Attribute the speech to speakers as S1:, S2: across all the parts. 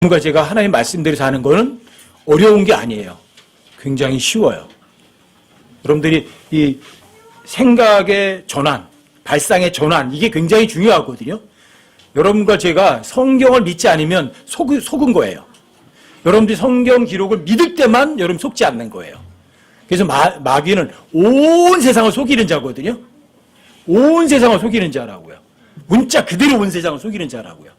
S1: 여러분과 제가 하나님 말씀대로 사는 거는 어려운 게 아니에요. 굉장히 쉬워요. 여러분들이 이 생각의 전환, 발상의 전환, 이게 굉장히 중요하거든요. 여러분과 제가 성경을 믿지 않으면 속은 거예요. 여러분들이 성경 기록을 믿을 때만 여러분 속지 않는 거예요. 그래서 마귀는 온 세상을 속이는 자거든요. 온 세상을 속이는 자라고요. 문자 그대로 온 세상을 속이는 자라고요.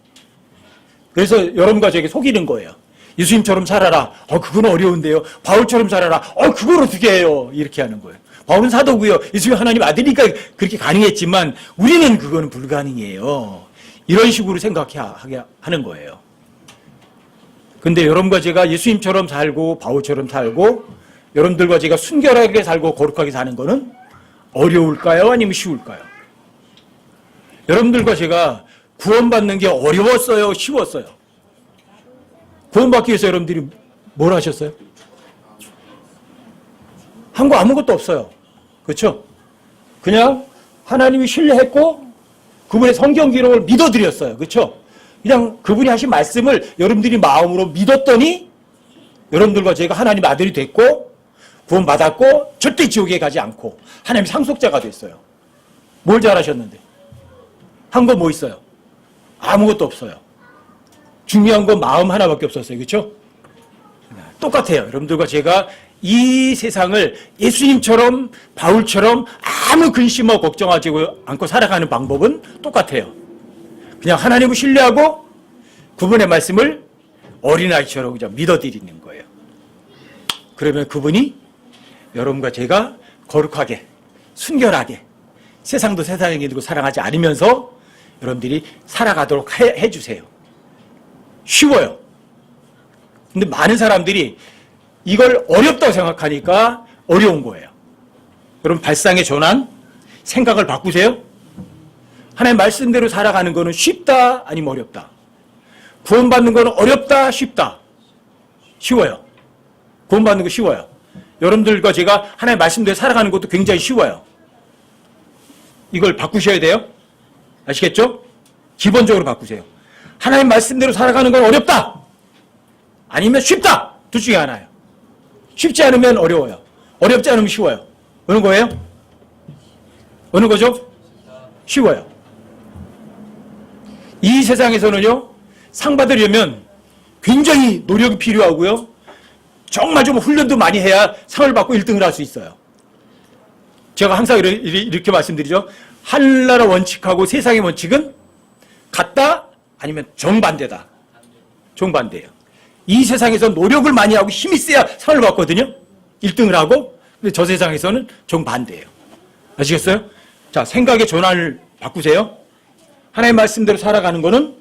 S1: 그래서 여러분과 저에게 속이는 거예요. 예수님처럼 살아라. 그건 어려운데요. 바울처럼 살아라. 그걸 어떻게 해요? 이렇게 하는 거예요. 바울은 사도고요. 예수님 하나님 아들이니까 그렇게 가능했지만 우리는 그거는 불가능해요. 이런 식으로 생각하게 하는 거예요. 근데 여러분과 제가 예수님처럼 살고 바울처럼 살고 여러분들과 제가 순결하게 살고 거룩하게 사는 거는 어려울까요? 아니면 쉬울까요? 여러분들과 제가 구원받는 게 어려웠어요? 쉬웠어요? 구원받기 위해서 여러분들이 뭘 하셨어요? 한 거 아무것도 없어요. 그렇죠? 그냥 하나님이 신뢰했고 그분의 성경 기록을 믿어드렸어요. 그렇죠? 그냥 그분이 하신 말씀을 여러분들이 마음으로 믿었더니 여러분들과 제가 하나님 아들이 됐고 구원받았고 절대 지옥에 가지 않고 하나님 상속자가 됐어요. 뭘 잘하셨는데? 한 거 뭐 있어요? 아무것도 없어요. 중요한 건 마음 하나밖에 없었어요. 그렇죠? 똑같아요. 여러분들과 제가 이 세상을 예수님처럼 바울처럼 아무 근심하고 걱정하지 않고 살아가는 방법은 똑같아요. 그냥 하나님을 신뢰하고 그분의 말씀을 어린아이처럼 그냥 믿어드리는 거예요. 그러면 그분이 여러분과 제가 거룩하게 순결하게 세상도 세상에 두고 사랑하지 않으면서 여러분들이 살아가도록 해주세요. 쉬워요. 근데 많은 사람들이 이걸 어렵다고 생각하니까 어려운 거예요. 여러분 발상의 전환, 생각을 바꾸세요. 하나님 말씀대로 살아가는 거는 쉽다 아니면 어렵다. 구원받는 거는 어렵다 쉽다. 쉬워요. 구원받는 거 쉬워요. 여러분들과 제가 하나님 말씀대로 살아가는 것도 굉장히 쉬워요. 이걸 바꾸셔야 돼요. 아시겠죠? 기본적으로 바꾸세요. 하나님 말씀대로 살아가는 건 어렵다. 아니면 쉽다. 둘 중에 하나예요. 쉽지 않으면 어려워요. 어렵지 않으면 쉬워요. 어느 거예요? 어느 거죠? 쉬워요. 이 세상에서는요, 상 받으려면 굉장히 노력이 필요하고요. 정말 좀 훈련도 많이 해야 상을 받고 1등을 할 수 있어요. 제가 항상 이렇게 말씀드리죠. 하늘나라 원칙하고 세상의 원칙은 같다 아니면 정반대다. 정반대예요. 이 세상에서 노력을 많이 하고 힘이 세야 상을 받거든요. 1등을 하고. 근데 저 세상에서는 정반대예요. 아시겠어요? 자, 생각의 전환을 바꾸세요. 하나님의 말씀대로 살아가는 거는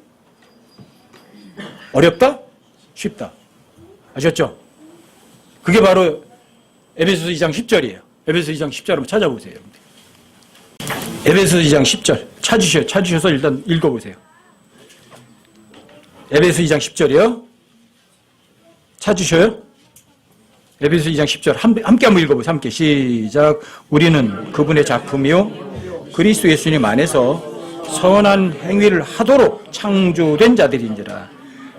S1: 어렵다? 쉽다. 아셨죠? 그게 바로 에베소서 2장 10절이에요. 에베소서 2장 10절 한번 찾아보세요. 여러분들. 에베소서 2장 10절 찾으셔서 일단 읽어보세요. 에베소서 2장 10절이요. 찾으셔요? 에베소서 2장 10절 함께 한번 읽어보세요. 함께 시작. 우리는 그분의 작품이요 그리스도 예수님 안에서 선한 행위를 하도록 창조된 자들인지라.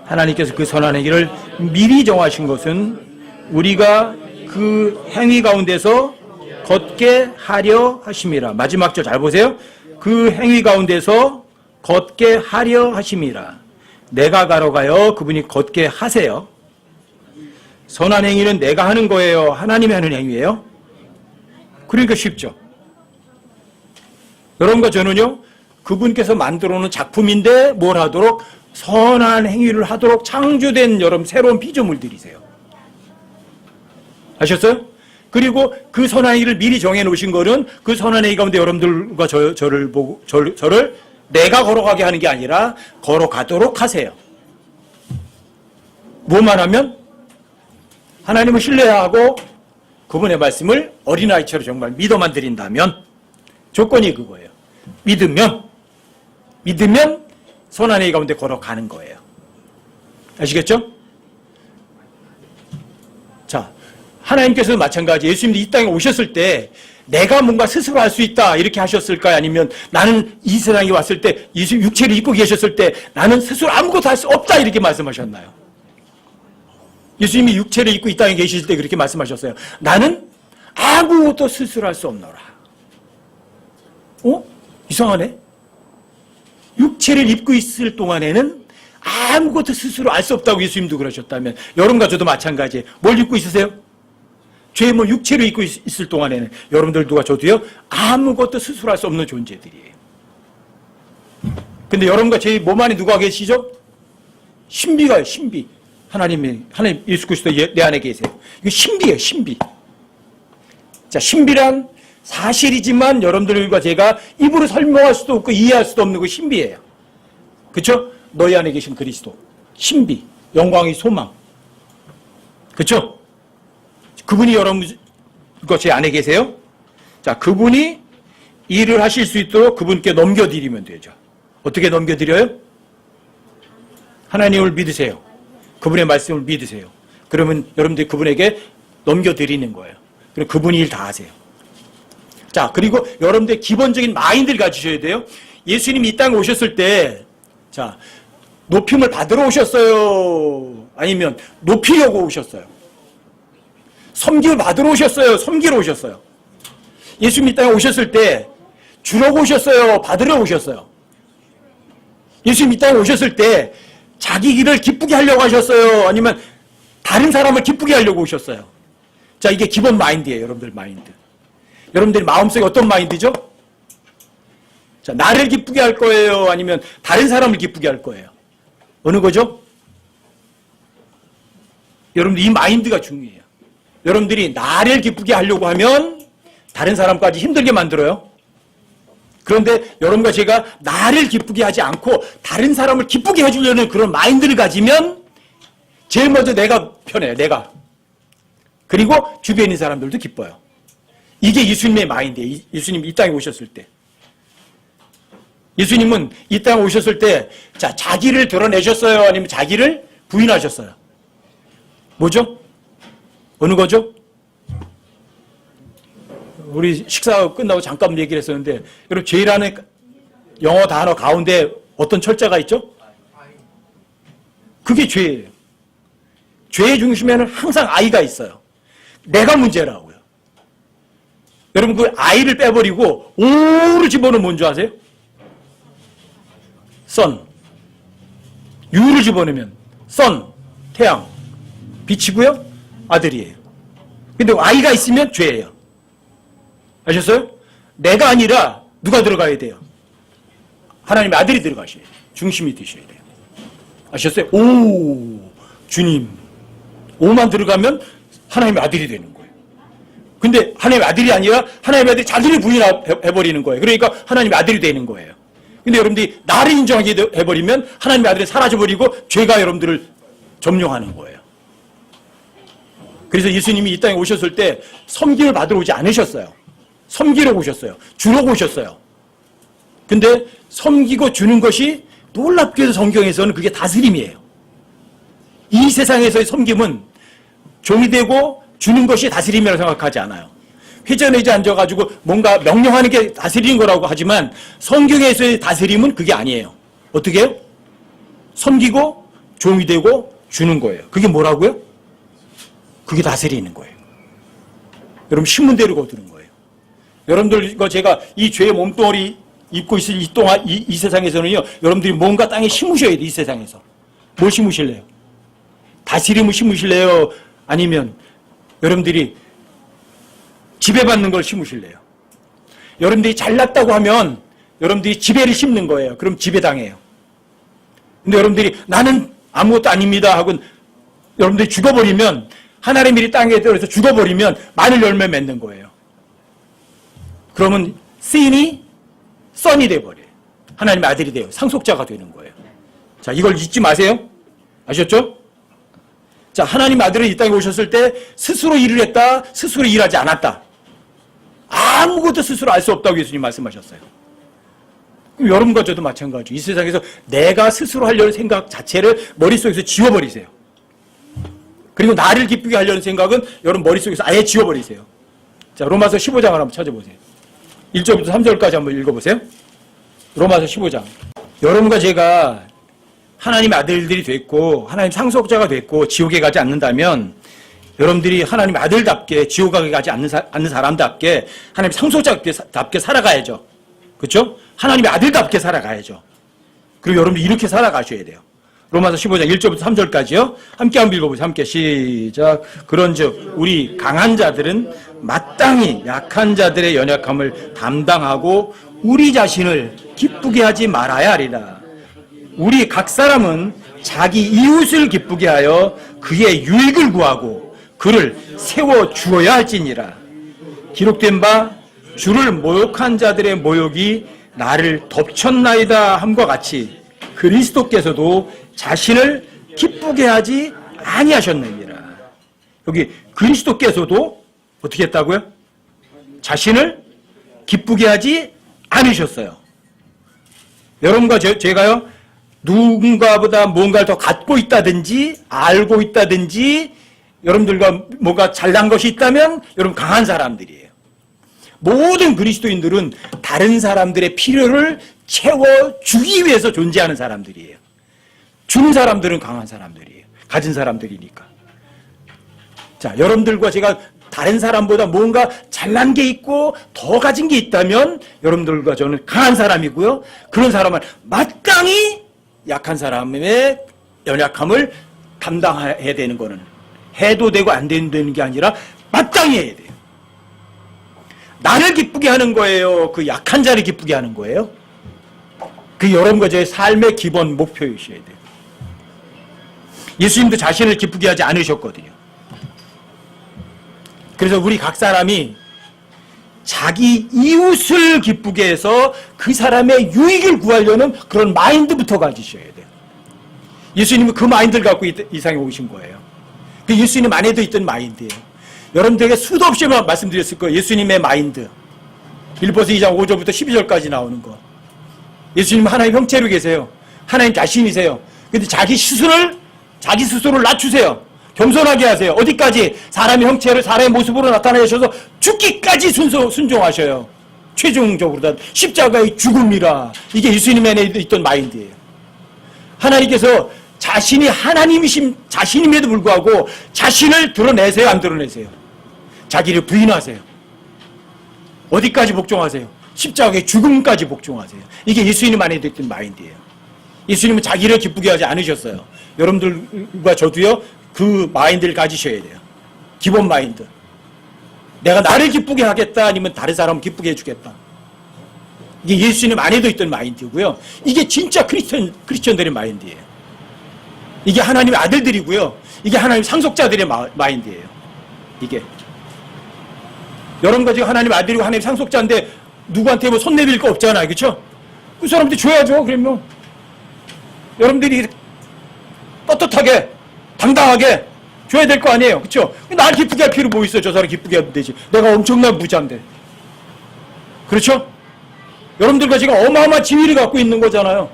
S1: 하나님께서 그 선한 행위를 미리 정하신 것은 우리가 그 행위 가운데서 걷게 하려 하심이라. 마지막 절 잘 보세요. 그 행위 가운데서 걷게 하려 하심이라. 내가 가러 그분이 걷게 하세요. 선한 행위는 내가 하는 거예요? 하나님이 하는 행위예요? 그러니까 쉽죠. 여러분과 저는요, 그분께서 만들어 놓은 작품인데 뭘 하도록? 선한 행위를 하도록 창조된 여러분 새로운 피조물들이세요. 아셨어요? 그리고 그 선한 행위를 미리 정해 놓으신 거는 그 선한 행위 가운데 여러분들과 저를 보고 저를 내가 걸어가게 하는 게 아니라 걸어가도록 하세요. 뭐만 하면? 하나님을 신뢰하고 그분의 말씀을 어린아이처럼 정말 믿어만 드린다면 조건이 그거예요. 믿으면 선한 행위 가운데 걸어가는 거예요. 아시겠죠? 자, 하나님께서도 마찬가지. 예수님이 이 땅에 오셨을 때 내가 뭔가 스스로 할 수 있다 이렇게 하셨을까요? 아니면 나는 이 세상에 왔을 때 예수 육체를 입고 계셨을 때 나는 스스로 아무것도 할 수 없다 이렇게 말씀하셨나요? 예수님이 육체를 입고 이 땅에 계실 때 그렇게 말씀하셨어요. 나는 아무것도 스스로 할 수 없노라. 이상하네. 육체를 입고 있을 동안에는 아무것도 스스로 알 수 없다고 예수님도 그러셨다면 여러분과 저도 마찬가지예요. 뭘 입고 있으세요? 죄의 몸 육체를 입고 있을 동안에는 여러분들과 저도요 아무것도 스스로 할 수 없는 존재들이에요. 근데 여러분과 제 몸 안에 누가 계시죠? 신비가요, 신비. 하나님 예수 그리스도 내 안에 계세요. 이거 신비예요, 신비. 자, 신비란 사실이지만 여러분들과 제가 입으로 설명할 수도 없고 이해할 수도 없는 그 신비예요. 그렇죠? 너희 안에 계신 그리스도. 신비, 영광의 소망. 그렇죠? 그분이 여러분과 제 안에 계세요. 자, 그분이 일을 하실 수 있도록 그분께 넘겨드리면 되죠. 어떻게 넘겨드려요? 하나님을 믿으세요. 그분의 말씀을 믿으세요. 그러면 여러분들이 그분에게 넘겨드리는 거예요. 그럼 그분이 일 다 하세요. 자, 그리고 여러분들의 기본적인 마인드를 가지셔야 돼요. 예수님이 이 땅에 오셨을 때, 자, 높임을 받으러 오셨어요? 아니면 높이려고 오셨어요? 섬김을 받으러 오셨어요? 섬기러 오셨어요? 예수님이 이 땅에 오셨을 때 주려고 오셨어요? 받으러 오셨어요? 예수님이 이 땅에 오셨을 때 자기 길을 기쁘게 하려고 하셨어요? 아니면 다른 사람을 기쁘게 하려고 오셨어요? 자, 이게 기본 마인드예요, 여러분들 마인드. 여러분들이 마음속에 어떤 마인드죠? 자, 나를 기쁘게 할 거예요? 아니면 다른 사람을 기쁘게 할 거예요? 어느 거죠? 여러분들 이 마인드가 중요해요. 여러분들이 나를 기쁘게 하려고 하면 다른 사람까지 힘들게 만들어요. 그런데 여러분과 제가 나를 기쁘게 하지 않고 다른 사람을 기쁘게 해주려는 그런 마인드를 가지면 제일 먼저 내가 편해요. 내가. 그리고 주변에 있는 사람들도 기뻐요. 이게 예수님의 마인드예요. 예수님이 이 땅에 오셨을 때. 예수님은 이 땅에 오셨을 때 자, 자기를 드러내셨어요? 아니면 자기를 부인하셨어요? 뭐죠? 어느 거죠? 우리 식사 끝나고 잠깐 얘기를 했었는데 여러분 죄라는 영어 단어 가운데 어떤 철자가 있죠? 그게 죄예요. 죄의 중심에는 항상 I가 있어요. 내가 문제라고요. 여러분 그 I를 빼버리고 O를 집어넣으면 뭔지 아세요? 선. U를 집어넣으면 선, 태양, 빛이고요. 아들이에요. 근데 I가 있으면 죄예요. 아셨어요? 내가 아니라 누가 들어가야 돼요? 하나님의 아들이 들어가셔야 돼요. 중심이 되셔야 돼요. 아셨어요? 오, 주님. 오만 들어가면 하나님의 아들이 되는 거예요. 근데 하나님의 아들이 아니라 하나님의 아들이 자기를 부인해버리는 거예요. 그러니까 하나님의 아들이 되는 거예요. 근데 여러분들이 나를 인정하게 해버리면 하나님의 아들이 사라져버리고 죄가 여러분들을 점령하는 거예요. 그래서 예수님이 이 땅에 오셨을 때 섬김을 받으러 오지 않으셨어요. 섬기러 오셨어요. 주려고 오셨어요. 근데 섬기고 주는 것이 놀랍게도 성경에서는 그게 다스림이에요. 이 세상에서의 섬김은 종이 되고 주는 것이 다스림이라고 생각하지 않아요. 회전의자 앉아가지고 뭔가 명령하는 게 다스리는 거라고 하지만 성경에서의 다스림은 그게 아니에요. 어떻게 해요? 섬기고 종이 되고 주는 거예요. 그게 뭐라고요? 그게 다스리는 거예요. 여러분 신문대로 거두는 거예요. 여러분들과 제가 이 죄의 몸뚱어리 입고 있을 이 세상에서는요. 여러분들이 뭔가 땅에 심으셔야 돼요. 이 세상에서. 뭘 심으실래요? 다스림을 심으실래요? 아니면 여러분들이 지배받는 걸 심으실래요? 여러분들이 잘났다고 하면 여러분들이 지배를 심는 거예요. 그럼 지배당해요. 근데 여러분들이 나는 아무것도 아닙니다 하고 여러분들이 죽어버리면 하나님의 일이 땅에 떨어져서 죽어버리면 마늘 열매 맺는 거예요. 그러면 씬이 썬이 돼버려요. 하나님의 아들이 돼요. 상속자가 되는 거예요. 자, 이걸 잊지 마세요. 아셨죠? 자, 하나님 아들은 이 땅에 오셨을 때 스스로 일을 했다, 스스로 일하지 않았다. 아무것도 스스로 알 수 없다고 예수님 말씀하셨어요. 그럼 여러분과 저도 마찬가지죠. 이 세상에서 내가 스스로 하려는 생각 자체를 머릿속에서 지워버리세요. 그리고 나를 기쁘게 하려는 생각은 여러분 머릿속에서 아예 지워버리세요. 자, 로마서 15장을 한번 찾아보세요. 1절부터 3절까지 한번 읽어보세요. 로마서 15장. 여러분과 제가 하나님의 아들들이 됐고 하나님 상속자가 됐고 지옥에 가지 않는다면 여러분들이 하나님 아들답게 지옥에 가지 않는 사람답게 하나님 상속자답게 살아가야죠. 그렇죠? 하나님의 아들답게 살아가야죠. 그리고 여러분들 이렇게 살아가셔야 돼요. 로마서 15장 1절부터 3절까지요. 함께 한번 읽어보세요. 함께 시작. 그런즉 우리 강한 자들은 마땅히 약한 자들의 연약함을 담당하고 우리 자신을 기쁘게 하지 말아야 하리라. 우리 각 사람은 자기 이웃을 기쁘게 하여 그의 유익을 구하고 그를 세워 주어야 할지니라. 기록된 바 주를 모욕한 자들의 모욕이 나를 덮쳤나이다 함과 같이 그리스도께서도 자신을 기쁘게 하지 아니하셨느니라. 여기 그리스도께서도 어떻게 했다고요? 자신을 기쁘게 하지 않으셨어요. 여러분과 제가요, 누군가보다 뭔가를 더 갖고 있다든지 알고 있다든지 여러분들과 뭐가 잘난 것이 있다면 여러분 강한 사람들이에요. 모든 그리스도인들은 다른 사람들의 필요를 채워주기 위해서 존재하는 사람들이에요. 주는 사람들은 강한 사람들이에요. 가진 사람들이니까. 자, 여러분들과 제가 다른 사람보다 뭔가 잘난 게 있고 더 가진 게 있다면 여러분들과 저는 강한 사람이고요. 그런 사람은 마땅히 약한 사람의 연약함을 담당해야 되는 거는 해도 되고 안 되는 게 아니라 마땅히 해야 돼요. 나를 기쁘게 하는 거예요? 그 약한 자를 기쁘게 하는 거예요? 그 여러분과 저의 삶의 기본 목표이셔야 돼요. 예수님도 자신을 기쁘게 하지 않으셨거든요. 그래서 우리 각 사람이 자기 이웃을 기쁘게 해서 그 사람의 유익을 구하려는 그런 마인드부터 가지셔야 돼요. 예수님은 그 마인드를 갖고 이 세상에 오신 거예요. 그 예수님 안에도 있던 마인드예요. 여러분들에게 수도 없이 말씀드렸을 거예요. 예수님의 마인드. 빌보서 2장 5절부터 12절까지 나오는 거. 예수님은 하나님 형체로 계세요. 하나님 자신이세요. 근데 자기 스스로를 낮추세요. 겸손하게 하세요. 어디까지? 사람의 형체를 사람의 모습으로 나타내셔서 죽기까지 순종하셔요. 최종적으로 십자가의 죽음이라. 이게 예수님 안에 있던 마인드예요. 하나님께서 자신이 하나님이신 자신임에도 불구하고 자신을 드러내세요, 안 드러내세요? 자기를 부인하세요. 어디까지 복종하세요? 십자가의 죽음까지 복종하세요. 이게 예수님 안에 있던 마인드예요. 예수님은 자기를 기쁘게 하지 않으셨어요. 여러분들과 저도요, 그 마인드를 가지셔야 돼요. 기본 마인드. 내가 나를 기쁘게 하겠다, 아니면 다른 사람을 기쁘게 해주겠다. 이게 예수님 안에도 있던 마인드고요. 이게 진짜 크리스천들의 마인드예요. 이게 하나님의 아들들이고요. 이게 하나님 상속자들의 마인드예요. 이게. 여러분과 지금 하나님 아들이고 하나님 상속자인데 누구한테 뭐 손 내밀 거 없잖아요. 그렇죠? 그 사람들 줘야죠. 그러면 여러분들이 떳떳하게 당당하게 줘야 될 거 아니에요. 그렇죠? 날 기쁘게 할 필요 뭐 있어요. 저 사람 기쁘게 하면 되지. 내가 엄청난 부자인데. 그렇죠? 여러분들과 지금 어마어마한 지위를 갖고 있는 거잖아요.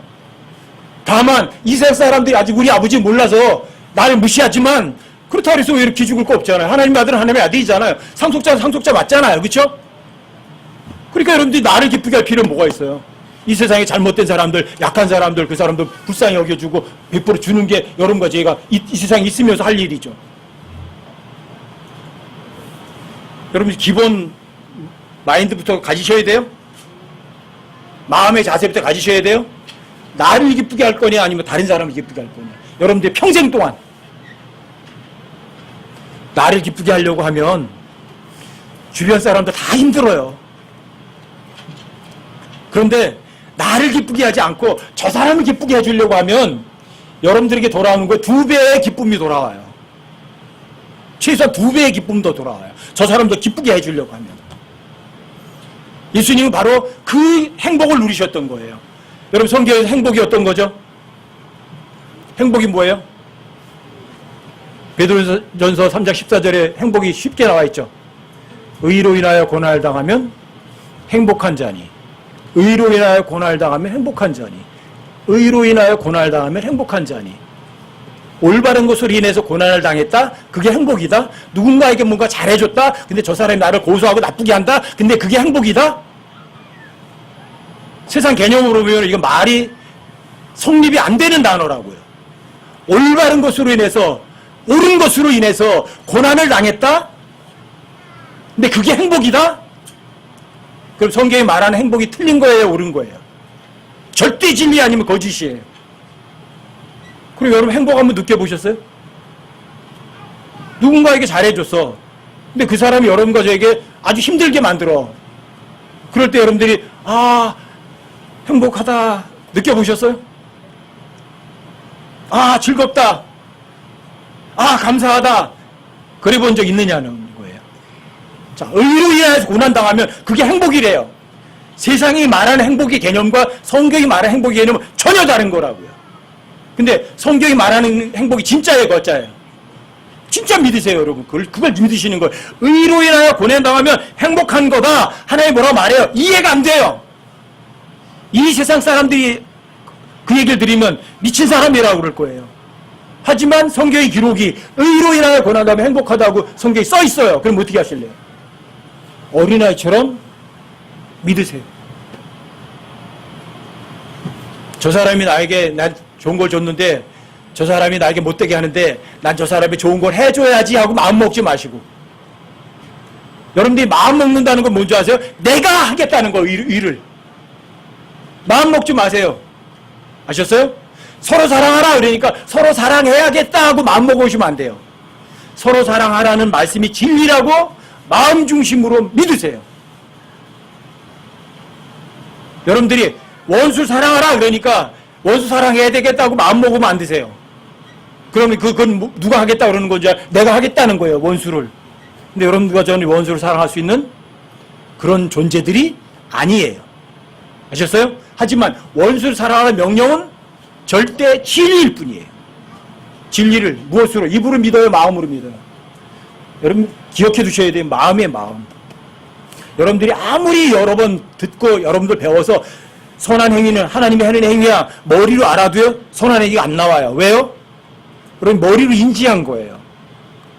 S1: 다만 이 세상 사람들이 아직 우리 아버지 몰라서 나를 무시하지만 그렇다고 해서 왜 이렇게 기죽을 거 없잖아요. 하나님의 아들은 하나님의 아들이잖아요. 상속자는 상속자 맞잖아요. 그렇죠? 그러니까 여러분들이 나를 기쁘게 할 필요는 뭐가 있어요? 이 세상에 잘못된 사람들, 약한 사람들, 그 사람들 불쌍히 여겨주고 100% 주는 게 여러분과 제가 이 세상에 있으면서 할 일이죠. 여러분 기본 마인드부터 가지셔야 돼요. 마음의 자세부터 가지셔야 돼요. 나를 기쁘게 할 거냐 아니면 다른 사람을 기쁘게 할 거냐. 여러분들 평생 동안 나를 기쁘게 하려고 하면 주변 사람들 다 힘들어요. 그런데 나를 기쁘게 하지 않고 저 사람을 기쁘게 해주려고 하면 여러분들에게 돌아오는 거에 2배의 기쁨이 돌아와요. 최소한 2배의 기쁨도 돌아와요. 저 사람도 기쁘게 해주려고 하면. 예수님은 바로 그 행복을 누리셨던 거예요. 여러분 성경에서 행복이 어떤 거죠? 행복이 뭐예요? 베드로전서 3장 14절에 행복이 쉽게 나와 있죠. 의로 인하여 고난을 당하면 행복한 자니. 의로 인하여 고난을 당하면 행복한 자니. 의로 인하여 고난을 당하면 행복한 자니. 올바른 것으로 인해서 고난을 당했다? 그게 행복이다? 누군가에게 뭔가 잘해줬다? 근데 저 사람이 나를 고소하고 나쁘게 한다? 근데 그게 행복이다? 세상 개념으로 보면 이건 말이 성립이 안 되는 단어라고요. 올바른 것으로 인해서, 옳은 것으로 인해서 고난을 당했다? 근데 그게 행복이다? 그럼 성경이 말하는 행복이 틀린 거예요, 옳은 거예요? 절대 진리 아니면 거짓이에요. 그리고 여러분 행복 한번 느껴보셨어요? 누군가에게 잘해줬어. 근데 그 사람이 여러분과 저에게 아주 힘들게 만들어. 그럴 때 여러분들이 아, 행복하다 느껴보셨어요? 아, 즐겁다. 아, 감사하다. 그래 본 적 있느냐는 거예요. 자, 의로 인해서 고난당하면 그게 행복이래요. 세상이 말하는 행복의 개념과 성경이 말하는 행복의 개념은 전혀 다른 거라고요. 근데 성경이 말하는 행복이 진짜예요, 거짜예요? 진짜 믿으세요, 여러분. 그걸 믿으시는 거예요. 의로 인하여 고난당하면 행복한 거다. 하나님 뭐라고 말해요? 이해가 안 돼요. 이 세상 사람들이 그 얘기를 들으면 미친 사람이라고 그럴 거예요. 하지만 성경의 기록이 의로 인하여 고난당하면 행복하다고 성경에 써 있어요. 그럼 어떻게 하실래요? 어린아이처럼 믿으세요. 저 사람이 나에게 난 좋은 걸 줬는데 저 사람이 나에게 못되게 하는데 난 저 사람이 좋은 걸 해줘야지 하고 마음 먹지 마시고, 여러분들이 마음 먹는다는 건 뭔지 아세요? 내가 하겠다는 거, 일을. 마음 먹지 마세요. 아셨어요? 서로 사랑하라 그러니까 서로 사랑해야겠다 하고 마음 먹으시면 안 돼요. 서로 사랑하라는 말씀이 진리라고 마음 중심으로 믿으세요. 여러분들이 원수 사랑하라 그러니까 원수 사랑해야 되겠다고 마음 먹으면 안 되세요. 그러면 그건 누가 하겠다 그러는 건지 내가 하겠다는 거예요, 원수를. 근데 여러분들과 저는 원수를 사랑할 수 있는 그런 존재들이 아니에요. 아셨어요? 하지만 원수를 사랑하는 명령은 절대 진리일 뿐이에요. 진리를 무엇으로? 입으로 믿어요, 마음으로 믿어요? 여러분 기억해 두셔야 돼요. 마음의 마음. 여러분들이 아무리 여러 번 듣고 여러분들 배워서 선한 행위는 하나님이 하는 행위야 머리로 알아도요, 선한 행위가 안 나와요. 왜요? 그럼 머리로 인지한 거예요.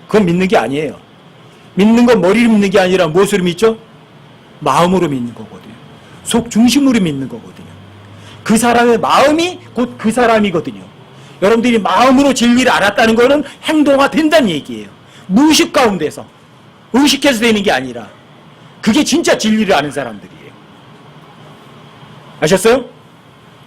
S1: 그건 믿는 게 아니에요. 믿는 건 머리로 믿는 게 아니라 무엇으로 믿죠? 마음으로 믿는 거거든요. 속 중심으로 믿는 거거든요. 그 사람의 마음이 곧 그 사람이거든요. 여러분들이 마음으로 진리를 알았다는 거는 행동화 된다는 얘기예요. 무의식 가운데서 의식해서 되는 게 아니라 그게 진짜 진리를 아는 사람들이에요. 아셨어요?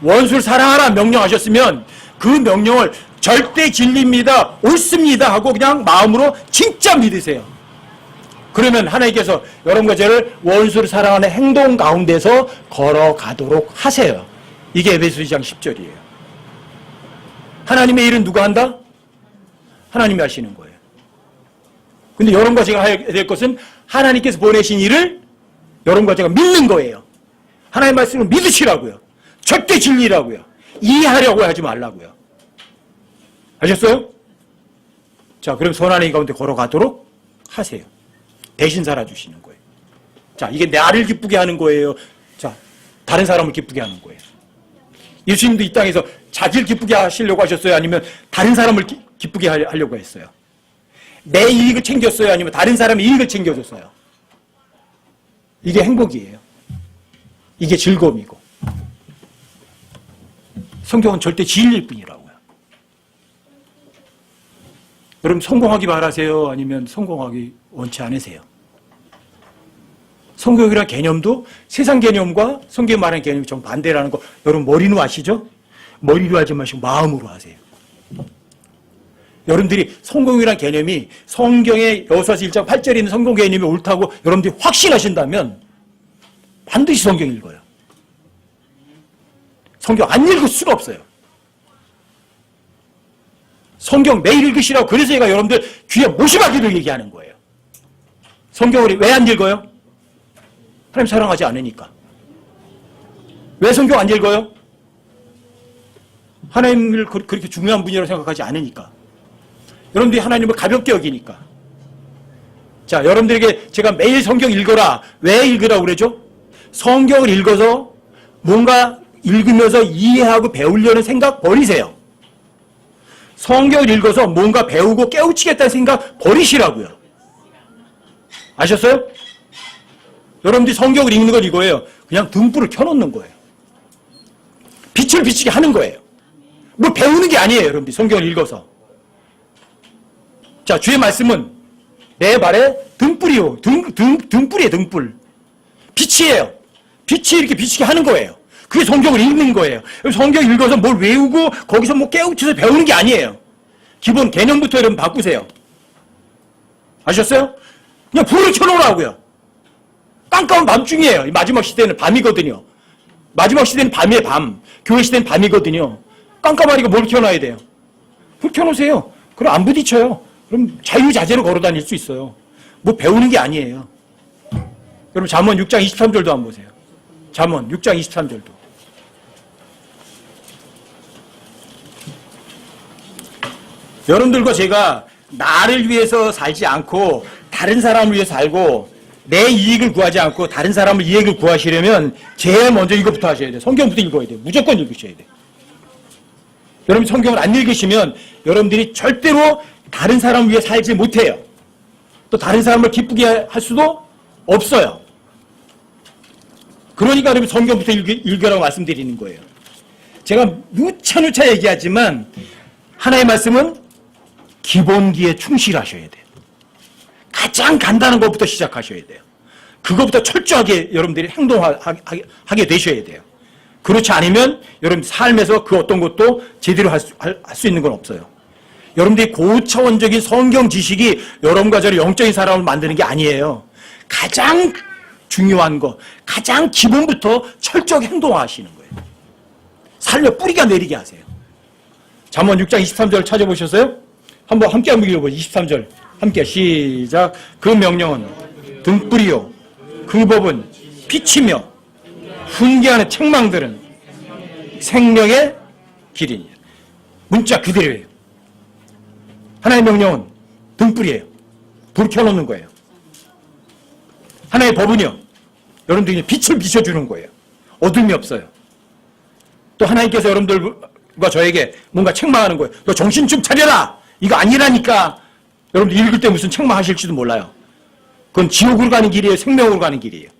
S1: 원수를 사랑하라 명령하셨으면 그 명령을 절대 진리입니다, 옳습니다 하고 그냥 마음으로 진짜 믿으세요. 그러면 하나님께서 여러분과 저를 원수를 사랑하는 행동 가운데서 걸어가도록 하세요. 이게 에베소 2장 10절이에요. 하나님의 일은 누가 한다? 하나님이 하시는 거예요. 근데 여러분과 제가 해야 될 것은 하나님께서 보내신 일을 여러분과 제가 믿는 거예요. 하나님의 말씀을 믿으시라고요. 절대 진리라고요. 이해하려고 하지 말라고요. 아셨어요? 자, 그럼 선한 행 가운데 걸어가도록 하세요. 대신 살아주시는 거예요. 자, 이게 나를 기쁘게 하는 거예요. 자, 다른 사람을 기쁘게 하는 거예요. 예수님도 이 땅에서 자기를 기쁘게 하시려고 하셨어요? 아니면 다른 사람을 기쁘게 하려고 했어요? 내 이익을 챙겼어요? 아니면 다른 사람의 이익을 챙겨줬어요? 이게 행복이에요. 이게 즐거움이고. 성경은 절대 진리일 뿐이라고요. 여러분 성공하기 바라세요? 아니면 성공하기 원치 않으세요? 성공이라는 개념도 세상 개념과 성경이 말하는 개념이 정반대라는 거 여러분 머리로 아시죠? 머리로 하지 마시고 마음으로 하세요. 여러분들이 성공이라는 개념이 성경의 여호수아서 1장 8절에 있는 성공 개념이 옳다고 여러분들이 확신하신다면 반드시 성경 읽어요. 성경 안 읽을 수가 없어요. 성경 매일 읽으시라고 그래서 제가 여러분들 귀에 모시마기를 얘기하는 거예요. 성경을 왜 안 읽어요? 하나님 사랑하지 않으니까. 왜 성경 안 읽어요? 하나님을 그렇게 중요한 분이라고 생각하지 않으니까. 여러분들이 하나님을 가볍게 여기니까. 자, 여러분들에게 제가 매일 성경 읽어라. 왜 읽으라고 그러죠? 성경을 읽어서 뭔가 읽으면서 이해하고 배우려는 생각 버리세요. 성경을 읽어서 뭔가 배우고 깨우치겠다는 생각 버리시라고요. 아셨어요? 여러분들이 성경을 읽는 건 이거예요. 그냥 등불을 켜놓는 거예요. 빛을 비치게 하는 거예요. 뭐 배우는 게 아니에요, 여러분들. 성경을 읽어서. 자, 주의 말씀은 내 발에 등불이요. 등불이에요, 등불. 빛이에요. 빛이 이렇게 비치게 하는 거예요. 그게 성경을 읽는 거예요. 성경 읽어서 뭘 외우고 거기서 뭐 깨우쳐서 배우는 게 아니에요. 기본 개념부터 여러분 바꾸세요. 아셨어요? 그냥 불을 켜놓으라고요. 깜깜한 밤중이에요. 마지막 시대는 밤이거든요. 마지막 시대는 밤이에요, 밤. 교회 시대는 밤이거든요. 깜깜하니까 뭘 켜놔야 돼요? 불 켜놓으세요. 그럼 안 부딪혀요. 그럼 자유자재로 걸어 다닐 수 있어요. 뭐 배우는 게 아니에요. 여러분 잠언 6장 23절도 한번 보세요. 잠언 6장 23절도. 여러분들과 제가 나를 위해서 살지 않고 다른 사람을 위해서 살고 내 이익을 구하지 않고 다른 사람을 이익을 구하시려면 제일 먼저 이것부터 하셔야 돼요. 성경부터 읽어야 돼요. 무조건 읽으셔야 돼요. 여러분 성경을 안 읽으시면 여러분들이 절대로 다른 사람을 위해 살지 못해요. 또 다른 사람을 기쁘게 할 수도 없어요. 그러니까 여러분 성경부터 읽으라고 말씀드리는 거예요. 제가 누차 얘기하지만 하나의 말씀은 기본기에 충실하셔야 돼요. 가장 간단한 것부터 시작하셔야 돼요. 그것부터 철저하게 여러분들이 행동하게 되셔야 돼요. 그렇지 않으면 여러분 삶에서 그 어떤 것도 제대로 할 수 있는 건 없어요. 여러분들이 고차원적인 성경 지식이 여러분과 저를 영적인 사람을 만드는 게 아니에요. 가장 중요한 거, 가장 기본부터 철저하게 행동하시는 거예요. 삶에 뿌리가 내리게 하세요. 잠언 6장 23절 찾아보셨어요? 한번 함께 읽어보세요. 23절 함께 시작. 그 명령은 등불이요 그 법은 빛이며 훈계하는 책망들은 생명의 길이니라. 문자 그대로예요. 하나의 명령은 등불이에요. 불 켜놓는 거예요. 하나의 법은요 여러분들이 빛을 비춰주는 거예요. 어둠이 없어요. 또 하나님께서 여러분들과 저에게 뭔가 책망하는 거예요. 너 정신 좀 차려라. 이거 아니라니까. 여러분들 읽을 때 무슨 책망하실지도 몰라요. 그건 지옥으로 가는 길이에요. 생명으로 가는 길이에요.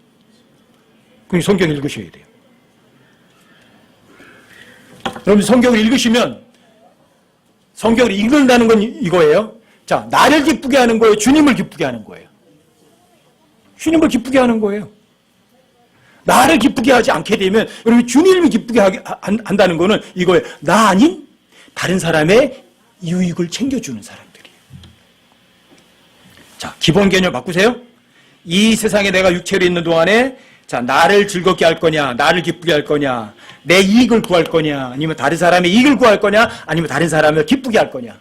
S1: 그럼 성경 읽으셔야 돼요. 여러분 성경을 읽으시면 성경을 읽는다는 건 이거예요. 자, 나를 기쁘게 하는 거예요. 주님을 기쁘게 하는 거예요. 주님을 기쁘게 하는 거예요. 나를 기쁘게 하지 않게 되면 여러분 주님을 기쁘게 한다는 거는 이거예요. 나 아닌 다른 사람의 유익을 챙겨주는 사람들이에요. 자, 기본 개념 바꾸세요. 이 세상에 내가 육체로 있는 동안에 자, 나를 즐겁게 할 거냐, 나를 기쁘게 할 거냐, 내 이익을 구할 거냐, 아니면 다른 사람의 이익을 구할 거냐, 아니면 다른 사람을 기쁘게 할 거냐.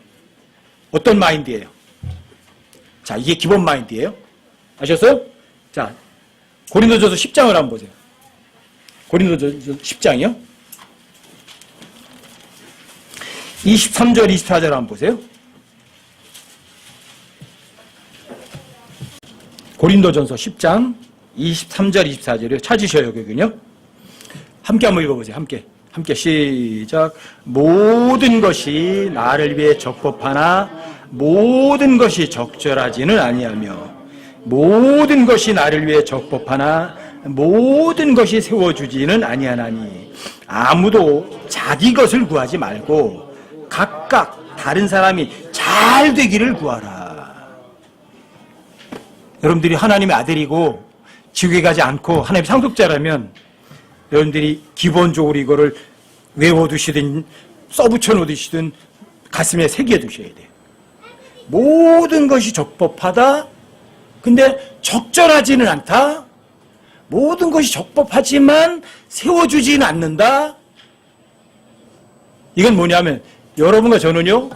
S1: 어떤 마인드예요? 자, 이게 기본 마인드예요. 아셨어요? 자, 고린도전서 10장을 한번 보세요. 고린도전서 10장이요. 23절, 24절 한번 보세요. 고린도전서 10장 23절, 24절이요. 찾으셔요, 여기는요. 함께 한번 읽어보세요. 함께 시작. 모든 것이 나를 위해 적법하나 모든 것이 적절하지는 아니하며 모든 것이 나를 위해 적법하나 모든 것이 세워주지는 아니하나니 아무도 자기 것을 구하지 말고 각각 다른 사람이 잘 되기를 구하라. 여러분들이 하나님의 아들이고 지옥에 가지 않고 하나님의 상속자라면 여러분들이 기본적으로 이거를 외워두시든 써붙여 놓으시든 가슴에 새겨 두셔야 돼요. 모든 것이 적법하다. 근데 적절하지는 않다. 모든 것이 적법하지만 세워주지는 않는다. 이건 뭐냐면 여러분과 저는요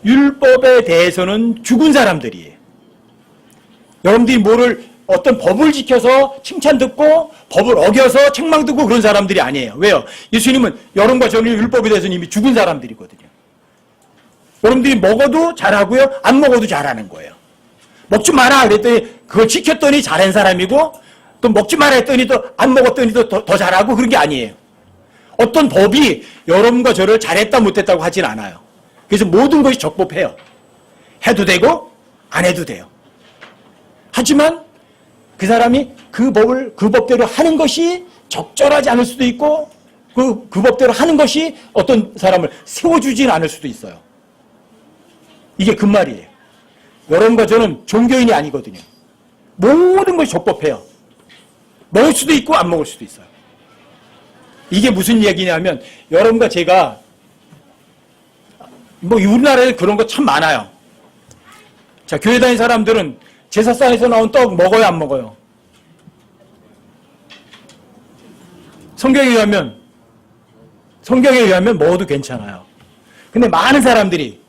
S1: 율법에 대해서는 죽은 사람들이에요. 여러분들이 어떤 법을 지켜서 칭찬 듣고 법을 어겨서 책망 듣고 그런 사람들이 아니에요. 왜요? 예수님은 여러분과 저는 율법에 대해서는 이미 죽은 사람들이거든요. 여러분들이 먹어도 잘하고요, 안 먹어도 잘하는 거예요. 먹지 마라 그랬더니 그걸 지켰더니 잘한 사람이고 또 먹지 마라 했더니 또 안 먹었더니 더 잘하고 그런 게 아니에요. 어떤 법이 여러분과 저를 잘했다 못했다고 하진 않아요. 그래서 모든 것이 적법해요. 해도 되고 안 해도 돼요. 하지만 그 사람이 그 법대로 하는 것이 적절하지 않을 수도 있고 그 법대로 하는 것이 어떤 사람을 세워주지는 않을 수도 있어요. 이게 그 말이에요. 여러분과 저는 종교인이 아니거든요. 모든 것이 적법해요. 먹을 수도 있고 안 먹을 수도 있어요. 이게 무슨 얘기냐면 여러분과 제가 뭐 우리나라에 그런 거 참 많아요. 자, 교회 다니는 사람들은 제사상에서 나온 떡 먹어요, 안 먹어요? 성경에 의하면 먹어도 괜찮아요. 근데 많은 사람들이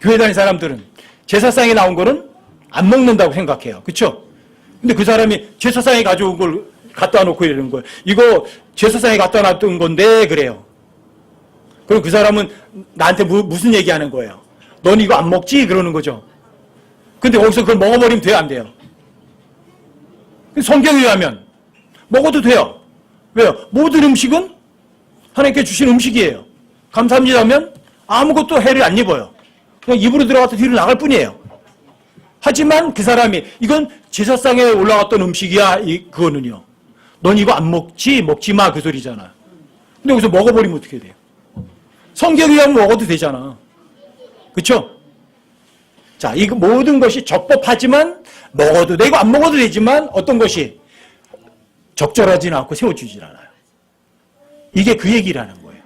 S1: 교회 다니는 사람들은 제사상에 나온 거는 안 먹는다고 생각해요. 그렇죠? 근데 그 사람이 제사상에 가져온 걸 갖다 놓고 이러는 거예요. 이거 제사상에 갖다 놨던 건데 그래요. 그럼 그 사람은 나한테 무슨 얘기하는 거예요? 넌 이거 안 먹지? 그러는 거죠. 근데 거기서 그걸 먹어버리면 돼요, 안 돼요? 성경에 의하면 먹어도 돼요. 왜요? 모든 음식은 하나님께 주신 음식이에요. 감사합니다 하면 아무것도 해를 안 입어요. 그냥 입으로 들어가서 뒤로 나갈 뿐이에요. 하지만 그 사람이 이건 제사상에 올라갔던 음식이야, 그거는요. 넌 이거 안 먹지? 먹지 마, 그 소리잖아. 근데 여기서 먹어버리면 어떻게 돼요? 성경에 의하면 먹어도 되잖아. 그렇죠? 자, 이 모든 것이 적법하지만 먹어도 되고 안 먹어도 되지만 어떤 것이 적절하지는 않고 세워주질 않아요. 이게 그 얘기라는 거예요.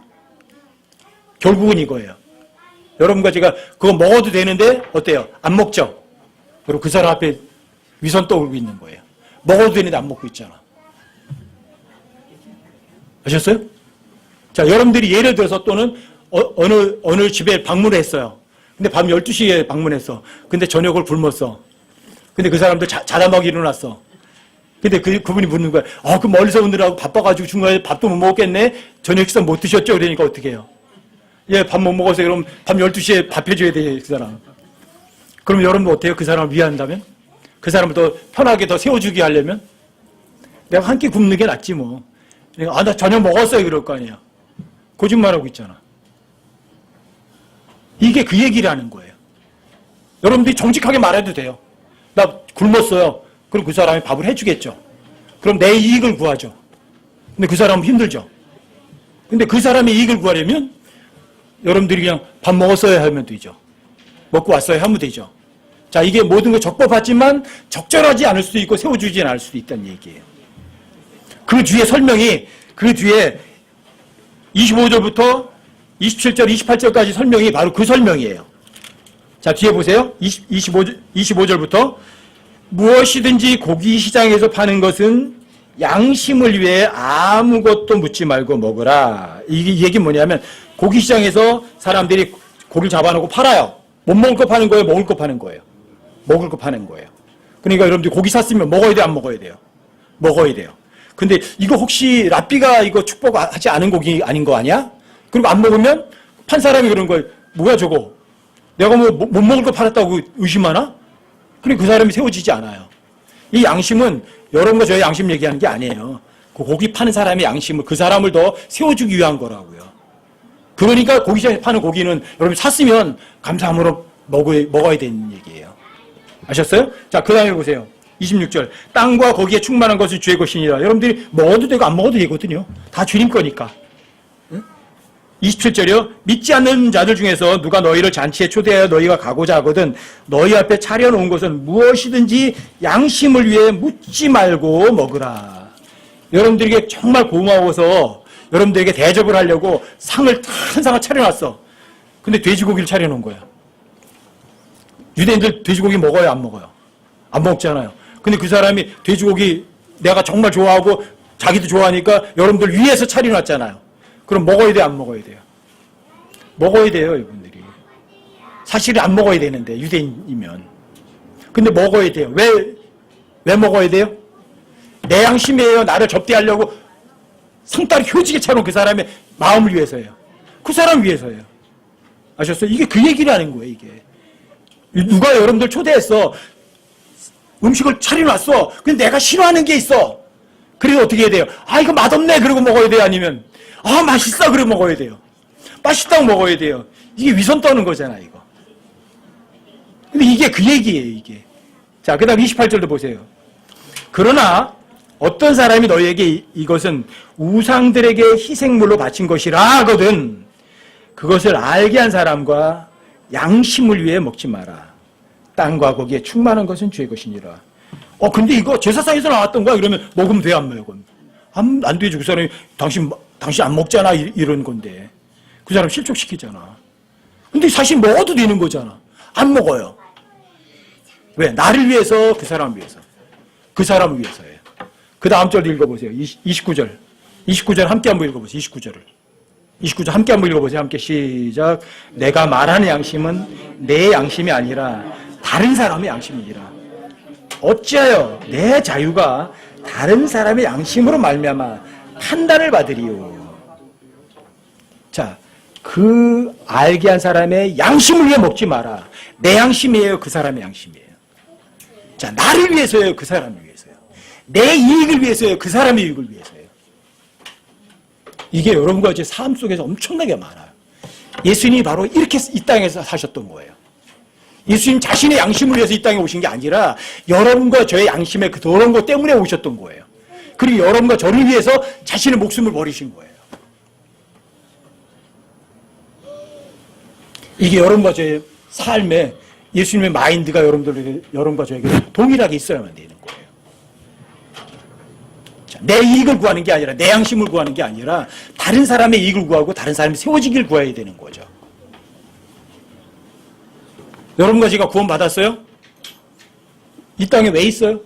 S1: 결국은 이거예요. 여러분과 제가 그거 먹어도 되는데 어때요? 안 먹죠? 그리고 그 사람 앞에 위선 떠올고 있는 거예요. 먹어도 되는데 안 먹고 있잖아. 아셨어요? 자, 여러분들이 예를 들어서 또는 어느 집에 방문을 했어요. 근데 밤 12시에 방문했어. 근데 저녁을 굶었어. 근데 그 사람들 자다 막 일어났어. 근데 그분이 묻는 거야. 그 멀리서 오느라고 바빠가지고 중간에 밥도 못 먹겠네? 저녁 식사 못 드셨죠? 그러니까 어떻게 해요? 예, 밥 못 먹어서 그럼 밤 12시에 밥 해줘야 돼, 그 사람. 그럼 여러분 어때요? 그 사람을 위한다면? 그 사람을 더 편하게 더 세워주게 하려면? 내가 한 끼 굶는 게 낫지 뭐. 나 저녁 먹었어요, 그럴 거 아니에요. 거짓말하고 있잖아. 이게 그 얘기라는 거예요. 여러분들이 정직하게 말해도 돼요. 나 굶었어요. 그럼 그 사람이 밥을 해주겠죠. 그럼 내 이익을 구하죠. 근데 그 사람은 힘들죠. 근데 그 사람의 이익을 구하려면 여러분들이 그냥 밥 먹었어야 하면 되죠. 먹고 왔어야 하면 되죠. 자, 이게 모든 거 적법하지만 적절하지 않을 수도 있고 세워주지 않을 수도 있다는 얘기예요. 그 뒤에 설명이, 그 뒤에 25절부터 27절, 28절까지 설명이 바로 그 설명이에요. 자, 뒤에 보세요. 25절부터 무엇이든지 고기 시장에서 파는 것은 양심을 위해 아무것도 묻지 말고 먹으라. 이 얘기 뭐냐면 고기 시장에서 사람들이 고기를 잡아놓고 팔아요. 못 먹을 거 파는 거예요? 먹을 거 파는 거예요? 먹을 거 파는 거예요. 그러니까 여러분들 고기 샀으면 먹어야 돼요? 안 먹어야 돼요? 먹어야 돼요. 근데 이거 혹시 랍비가 이거 축복하지 않은 고기 아닌 거 아니야? 그리고 안 먹으면 판 사람이 그런 거예요. 뭐야 저거? 내가 뭐 못 먹을 거 팔았다고 의심하나? 그리고 그 사람이 세워지지 않아요. 이 양심은 여러분과 저의 양심 얘기하는 게 아니에요. 그 고기 파는 사람의 양심을 그 사람을 더 세워주기 위한 거라고요. 그러니까 고기장에 파는 고기는 여러분 샀으면 감사함으로 먹어야 되는 얘기예요. 아셨어요? 자, 그 다음에 보세요. 26절. 땅과 거기에 충만한 것은 주의 것이니라. 여러분들이 먹어도 되고 안 먹어도 되거든요. 다 주님 거니까. 27절이요. 믿지 않는 자들 중에서 누가 너희를 잔치에 초대하여 너희가 가고자 하거든 너희 앞에 차려놓은 것은 무엇이든지 양심을 위해 묻지 말고 먹으라. 여러분들에게 정말 고마워서 여러분들에게 대접을 하려고 한 상을 차려놨어. 근데 돼지고기를 차려놓은 거야. 유대인들 돼지고기 먹어요? 안 먹어요? 안 먹잖아요. 근데 그 사람이 돼지고기 내가 정말 좋아하고 자기도 좋아하니까 여러분들 위해서 차려놨잖아요. 그럼 먹어야 돼요? 안 먹어야 돼요? 먹어야 돼요, 이분들이. 사실은 안 먹어야 되는데, 유대인이면. 근데 먹어야 돼요. 왜 먹어야 돼요? 내 양심이에요. 나를 접대하려고 상다리 효지게 차놓은 그 사람의 마음을 위해서예요. 그 사람 위해서예요. 아셨어요? 이게 그 얘기라는 거예요, 이게. 누가 여러분들 초대했어. 음식을 차려놨어. 근데 내가 싫어하는 게 있어. 그래서 어떻게 해야 돼요? 이거 맛없네. 그러고 먹어야 돼요? 아니면 맛있어. 그러고 먹어야 돼요? 맛있다고 먹어야 돼요. 이게 위선 떠는 거잖아, 이거. 근데 이게 그 얘기예요, 이게. 자, 그 다음 28절도 보세요. 그러나 어떤 사람이 너희에게 이것은 우상들에게 희생물로 바친 것이라 하거든 그것을 알게 한 사람과 양심을 위해 먹지 마라. 땅과 거기에 충만한 것은 주의 것이니라. 근데 이거 제사상에서 나왔던 거야? 그러면 먹으면 돼, 안 먹어? 안 되지. 그 사람이 당신 안 먹잖아. 이런 건데. 그 사람 실족시키잖아. 근데 사실 먹어도 되는 거잖아. 안 먹어요. 왜? 나를 위해서, 그 사람을 위해서. 그 사람을 위해서예요. 그 다음 절도 읽어보세요. 29절. 29절 함께 한번 읽어보세요. 29절을. 29절 함께 한번 읽어보세요. 함께 시작. 내가 말하는 양심은 내 양심이 아니라 다른 사람의 양심이니라. 어찌하여 내 자유가 다른 사람의 양심으로 말미암아 판단을 받으리요. 자, 그 알게 한 사람의 양심을 위해 먹지 마라. 내 양심이에요. 그 사람의 양심이에요. 자, 나를 위해서요. 그 사람을 위해서요. 내 이익을 위해서요. 그 사람의 이익을 위해서요. 이게 여러분과 제 삶 속에서 엄청나게 많아요. 예수님이 바로 이렇게 이 땅에서 사셨던 거예요. 예수님 자신의 양심을 위해서 이 땅에 오신 게 아니라 여러분과 저의 양심의 그 더러운 것 때문에 오셨던 거예요. 그리고 여러분과 저를 위해서 자신의 목숨을 버리신 거예요. 이게 여러분과 저의 삶에 예수님의 마인드가 여러분과 저에게 동일하게 있어야만 되는 거예요. 자, 내 이익을 구하는 게 아니라 내 양심을 구하는 게 아니라 다른 사람의 이익을 구하고 다른 사람이 세워지길 구해야 되는 거죠. 여러분과 제가 구원받았어요? 이 땅에 왜 있어요?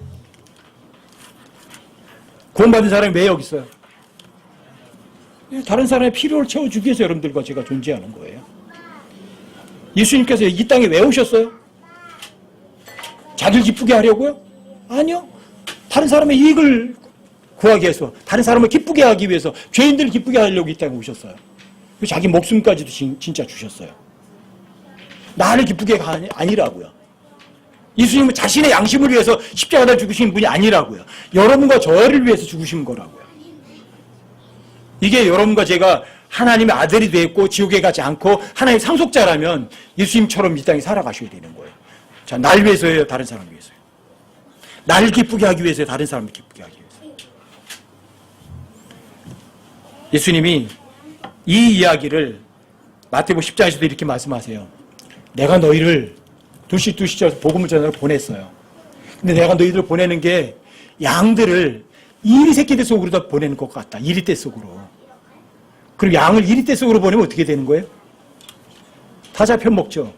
S1: 구원받은 사람이 왜 여기 있어요? 다른 사람의 필요를 채워주기 위해서 여러분들과 제가 존재하는 거예요. 예수님께서 이 땅에 왜 오셨어요? 자기를 기쁘게 하려고요? 아니요. 다른 사람의 이익을 구하기 위해서, 다른 사람을 기쁘게 하기 위해서, 죄인들을 기쁘게 하려고 이 땅에 오셨어요. 자기 목숨까지도 진짜 주셨어요. 나를 기쁘게 아니라고요. 예수님은 자신의 양심을 위해서 십자가를 죽으신 분이 아니라고요. 여러분과 저를 위해서 죽으신 거라고요. 이게 여러분과 제가 하나님의 아들이 되었고 지옥에 가지 않고 하나님의 상속자라면 예수님처럼 이 땅에 살아가셔야 되는 거예요. 자, 날 위해서예요, 다른 사람을 위해서요. 나를 기쁘게 하기 위해서요, 다른 사람을 기쁘게 하기 위해서요. 예수님이 이 이야기를 마태복음 10장에서도 이렇게 말씀하세요. 내가 너희를 두시두시져서 복음을 전하러 보냈어요. 근데 내가 너희들을 보내는 게 양들을 이리 새끼들 속으로 보내는 것 같다. 이리떼 속으로. 그리고 양을 이리떼 속으로 보내면 어떻게 되는 거예요? 다 잡혀 먹죠.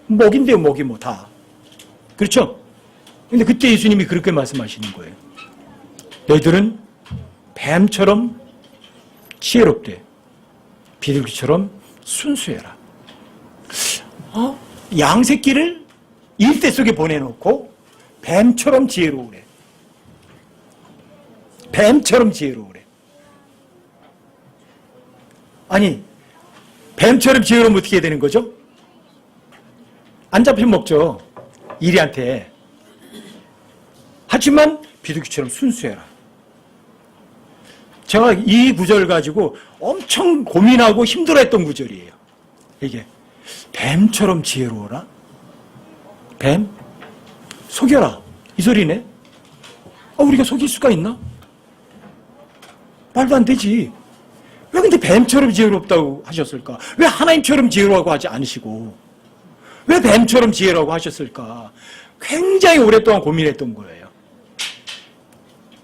S1: 먹인데요, 먹이 뭐 다. 그렇죠? 근데 그때 예수님이 그렇게 말씀하시는 거예요. 너희들은 뱀처럼 지혜롭되 비둘기처럼 순수해라. 양 새끼를 일대 속에 보내놓고 뱀처럼 지혜로우래. 뱀처럼 지혜로우래. 아니, 뱀처럼 지혜로우면 어떻게 해야 되는 거죠? 안 잡히면 먹죠. 이리한테. 하지만 비둘기처럼 순수해라. 제가 이 구절 가지고 엄청 고민하고 힘들어했던 구절이에요. 이게 뱀처럼 지혜로워라? 뱀? 속여라. 이 소리네. 우리가 속일 수가 있나? 말도 안 되지. 왜 근데 뱀처럼 지혜롭다고 하셨을까? 왜 하나님처럼 지혜로워하고 하지 않으시고 왜 뱀처럼 지혜라고 하셨을까? 굉장히 오랫동안 고민했던 거예요.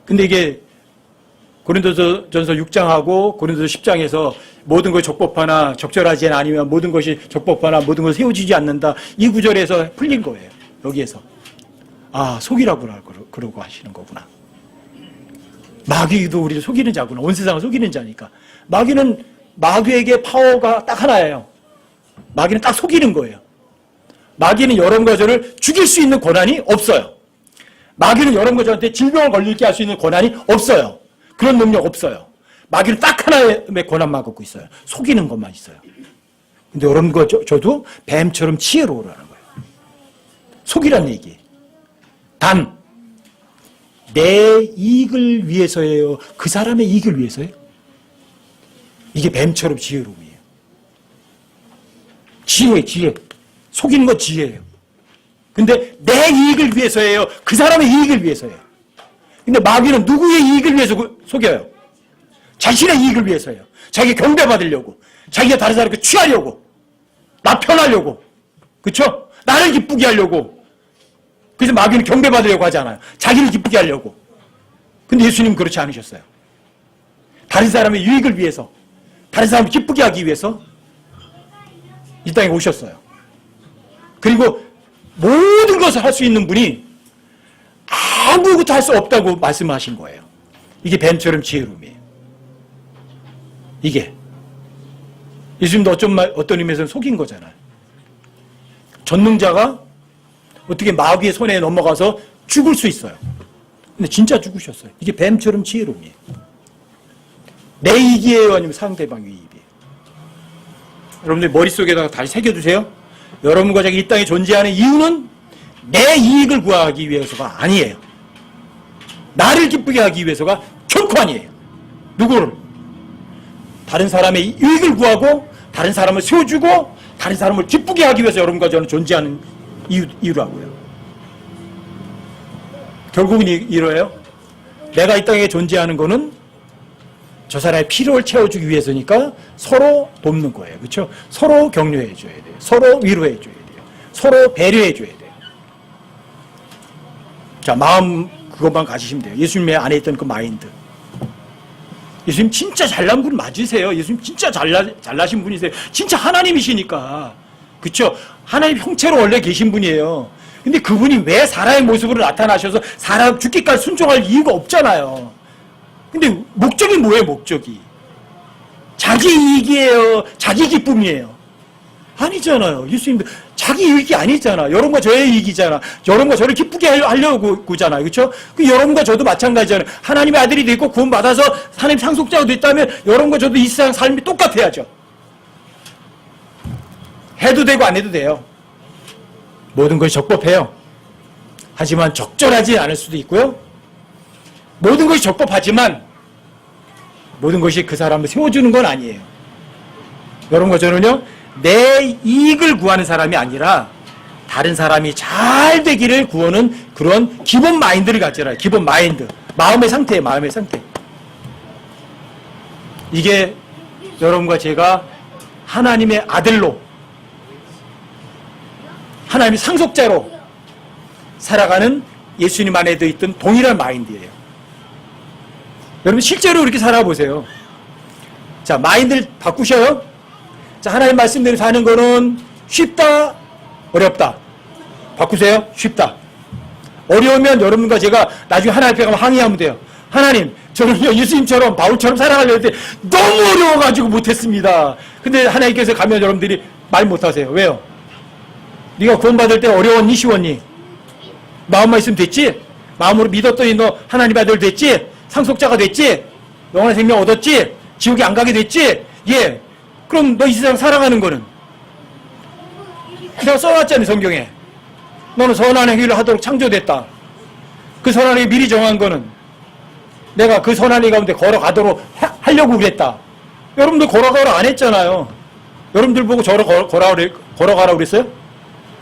S1: 근데 이게 고린도전서 6장하고 고린도전서 10장에서 모든 것이 적법하나 적절하지 아니면 모든 것이 적법하나 모든 것이 세워지지 않는다. 이 구절에서 풀린 거예요. 여기에서. 속이라고 그러고 하시는 거구나. 마귀도 우리를 속이는 자구나. 온 세상을 속이는 자니까. 마귀에게 파워가 딱 하나예요. 마귀는 딱 속이는 거예요. 마귀는 여러분과 저를 죽일 수 있는 권한이 없어요. 마귀는 여러분과 저한테 질병을 걸리게 할 수 있는 권한이 없어요. 그런 능력 없어요. 마귀는 딱 하나의 권한만 갖고 있어요. 속이는 것만 있어요. 근데 여러분과 저도 뱀처럼 지혜로우라는 거예요. 속이란 얘기. 단, 내 이익을 위해서예요? 그 사람의 이익을 위해서예요? 이게 뱀처럼 지혜로움이에요. 지혜. 속이는 건 지혜예요. 근데 내 이익을 위해서예요? 그 사람의 이익을 위해서예요? 근데 마귀는 누구의 이익을 위해서 속여요? 자신의 이익을 위해서요. 자기 경배받으려고, 자기가 다른 사람께 취하려고, 나 편하려고, 그쵸? 나를 기쁘게 하려고. 그래서 마귀는 경배받으려고 하잖아요. 자기를 기쁘게 하려고. 근데 예수님은 그렇지 않으셨어요. 다른 사람의 유익을 위해서, 다른 사람을 기쁘게 하기 위해서 이 땅에 오셨어요. 그리고 모든 것을 할 수 있는 분이 아무것도 할 수 없다고 말씀하신 거예요. 이게 뱀처럼 지혜로움이에요. 이게 예수님도 어떤 의미에서는 속인 거잖아요. 전능자가 어떻게 마귀의 손에 넘어가서 죽을 수 있어요. 근데 진짜 죽으셨어요. 이게 뱀처럼 지혜로움이에요. 내 이익이에요? 아니면 상대방의 이익이에요? 여러분들 머릿속에다가 다시 새겨두세요. 여러분과 제가 이 땅에 존재하는 이유는 내 이익을 구하기 위해서가 아니에요. 나를 기쁘게 하기 위해서가 결코 아니에요. 누구를? 다른 사람의 이익을 구하고 다른 사람을 세워주고 다른 사람을 기쁘게 하기 위해서 여러분과 저는 존재하는 이유라고요. 결국은 이래요. 내가 이 땅에 존재하는 거는 저 사람의 필요를 채워주기 위해서니까 서로 돕는 거예요. 그렇죠? 서로 격려해 줘야 돼요. 서로 위로해 줘야 돼요. 서로 배려해 줘야 돼요. 자, 마음 그것만 가지시면 돼요. 예수님의 안에 있던 그 마인드. 예수님 진짜 잘난 분 맞으세요. 예수님 진짜 잘나신 분이세요. 진짜 하나님이시니까. 그렇죠? 하나님 형체로 원래 계신 분이에요. 근데 그분이 왜 사람의 모습으로 나타나셔서 사람 죽기까지 순종할 이유가 없잖아요. 근데 목적이 뭐예요, 목적이? 자기 이익이에요? 자기 기쁨이에요? 아니잖아요. 예수님도 자기 이익이 아니잖아. 여러분과 저의 이익이잖아. 여러분과 저를 기쁘게 하려고 그잖아요. 그렇죠? 그 여러분과 저도 마찬가지잖아요. 하나님의 아들이 되고 구원받아서 하나님 상속자가 됐다면 여러분과 저도 이 세상 삶이 똑같아야죠. 해도 되고 안 해도 돼요. 모든 것이 적법해요. 하지만 적절하지 않을 수도 있고요. 모든 것이 적법하지만 모든 것이 그 사람을 세워주는 건 아니에요. 여러분과 저는요, 내 이익을 구하는 사람이 아니라 다른 사람이 잘 되기를 구하는 그런 기본 마인드를 갖잖아요. 기본 마인드. 마음의 상태예요. 마음의 상태. 이게 여러분과 제가 하나님의 아들로 하나님의 상속자로 살아가는 예수님 안에 들어있던 동일한 마인드예요. 여러분 실제로 이렇게 살아보세요. 자, 마인드를 바꾸셔요. 자, 하나님 말씀대로 사는 거는 쉽다, 어렵다. 바꾸세요. 쉽다. 어려우면 여러분과 제가 나중에 하나님 앞에 가면 항의하면 돼요. 하나님, 저는요 예수님처럼 바울처럼 살아가려고 했는데 너무 어려워가지고 못했습니다. 근데 하나님께서 가면 여러분들이 말 못하세요. 왜요? 네가 구원받을 때 어려웠니, 쉬웠니? 마음만 있으면 됐지? 마음으로 믿었더니 너 하나님 아들 됐지? 상속자가 됐지? 영원한 생명 얻었지? 지옥에 안 가게 됐지? 예. 그럼 너 이 세상 살아가는 거는? 내가 써놨잖아요, 성경에. 너는 선한 행위를 하도록 창조됐다. 그 선한 행위 미리 정한 거는 내가 그 선한 행위 가운데 걸어가도록 하려고 그랬다. 여러분들 걸어가라 안 했잖아요. 여러분들 보고 저러 걸어가라 그랬어요?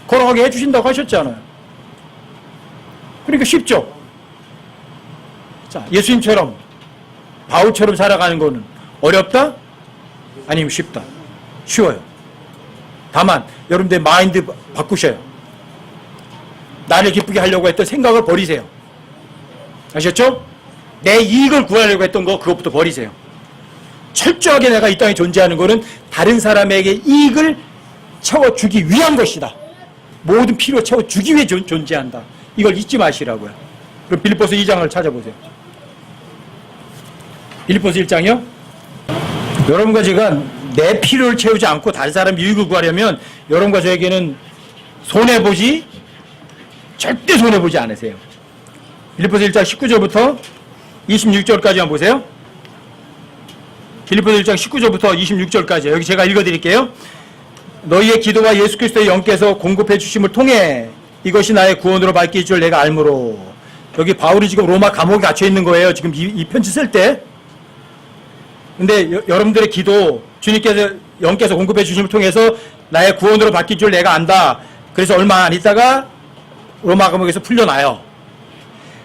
S1: 걸어가게 해주신다고 하셨잖아요. 그러니까 쉽죠? 자, 예수님처럼 바울처럼 살아가는 거는 어렵다? 아니면 쉽다? 쉬워요. 다만 여러분들의 마인드 바꾸셔요. 나를 기쁘게 하려고 했던 생각을 버리세요. 아셨죠? 내 이익을 구하려고 했던 거 그것부터 버리세요. 철저하게 내가 이 땅에 존재하는 거는 다른 사람에게 이익을 채워주기 위한 것이다. 모든 필요 채워주기 위해 존재한다. 이걸 잊지 마시라고요. 그럼 빌립보서 2장을 찾아보세요. 빌립보서 1장이요? 여러분과 제가 내 필요를 채우지 않고 다른 사람 유익을 구하려면 여러분과 저에게는 손해보지, 절대 손해보지 않으세요. 빌립보서 1장 19절부터 26절까지만 보세요. 빌립보서 1장 19절부터 26절까지 여기 제가 읽어드릴게요. 너희의 기도와 예수 그리스도의 영께서 공급해 주심을 통해 이것이 나의 구원으로 밝힐 줄 내가 알므로. 여기 바울이 지금 로마 감옥에 갇혀 있는 거예요. 지금 이 편지 쓸 때. 근데 여러분들의 기도, 주님께서 영께서 공급해 주심을 통해서 나의 구원으로 바뀔 줄 내가 안다. 그래서 얼마 안 있다가 로마 감옥에서 풀려나요.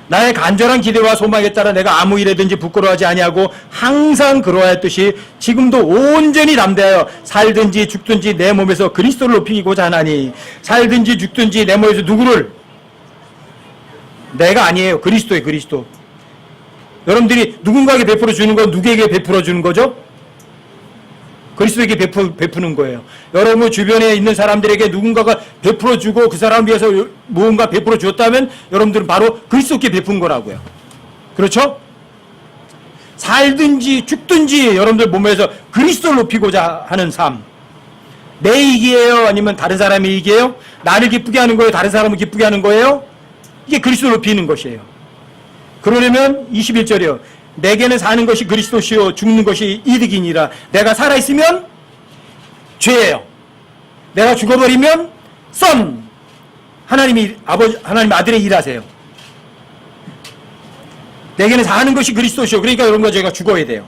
S1: 나의 간절한 기대와 소망에 따라 내가 아무 일에든지 부끄러워하지 아니하고 항상 그러하였듯이 지금도 온전히 담대하여 살든지 죽든지 내 몸에서 그리스도를 높이고자 하나니. 살든지 죽든지 내 몸에서 누구를? 내가 아니에요. 그리스도예요. 그리스도. 여러분들이 누군가에게 베풀어 주는 건 누구에게 베풀어 주는 거죠? 그리스도에게 베푸는 거예요. 여러분 주변에 있는 사람들에게 누군가가 베풀어 주고 그 사람을 위해서 무언가 베풀어 주었다면 여러분들은 바로 그리스도께 베푼 거라고요. 그렇죠? 살든지 죽든지 여러분들 몸에서 그리스도를 높이고자 하는 삶. 내 이익이에요? 아니면 다른 사람의 이익이에요? 나를 기쁘게 하는 거예요? 다른 사람을 기쁘게 하는 거예요? 이게 그리스도를 높이는 것이에요. 그러려면 21절이요. 내게는 사는 것이 그리스도시요 죽는 것이 이득이니라. 내가 살아있으면 죄예요. 내가 죽어버리면 선. 하나님 아들의 일하세요. 내게는 사는 것이 그리스도시요. 그러니까 여러분과 제가 죽어야 돼요.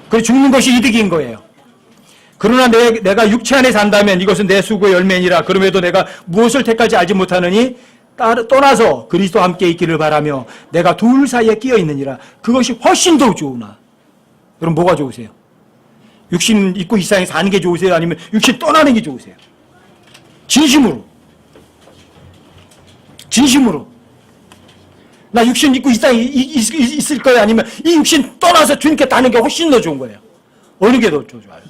S1: 그리고 죽는 것이 이득인 거예요. 그러나 내가 육체 안에 산다면 이것은 내 수고의 열매니라. 그럼에도 내가 무엇을 택할지 알지 못하느니 떠나서 그리스도와 함께 있기를 바라며 내가 둘 사이에 끼어 있느니라. 그것이 훨씬 더 좋으나. 여러분 뭐가 좋으세요? 육신 있고 이 세상에 사는 게 좋으세요? 아니면 육신 떠나는 게 좋으세요? 진심으로. 나 육신 있고 이 세상에 있을 거예요? 아니면 이 육신 떠나서 주님께 다는 게 훨씬 더 좋은 거예요? 어느 게 더 좋아요?